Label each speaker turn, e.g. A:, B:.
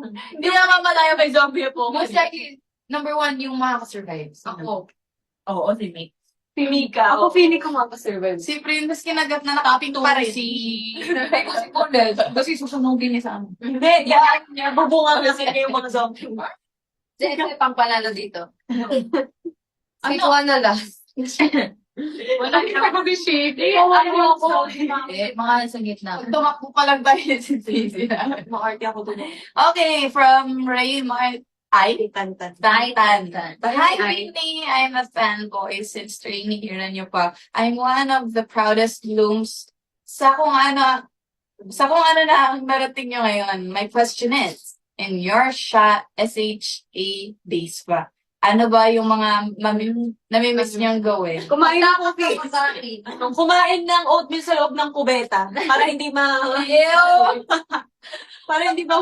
A: Hindi na mamalaya may zombie po.
B: Most likely, number 1 yung makakasurvive.
A: Ako. Oo, si Mika. Si Mika.
C: Ako feeling ko makasurvive.
B: Si Princess kinagat na nakapito pa rin. Hindi kasi kulit. Kasi susunugin niya sa amin.
A: Hindi, yan. Bubunga kasi yung mga zombie.
B: Sino pang panalo dito?
C: Si Juana last.
A: Wala ka kami shady.
B: Ano ako? Mga sa gitna. Tumakbo pa lang tayo si Tracy.
A: Makarte ako doon.
B: Okay, from Raymar.
A: Tantan.
B: Titan. Hi,
C: Ay.
B: Whitney. I'm a fanboy since training niyo pa. I'm one of the proudest looms sa kung ano na ang narating niyo ngayon. My question is, in your shot, SHA base ba? Ano ba yung mga namimiss niyang gawin?
A: Kumain ng cookie. Kumain ng oatmeal sa loob ng kubeta para hindi
B: Ew!
A: para hindi ma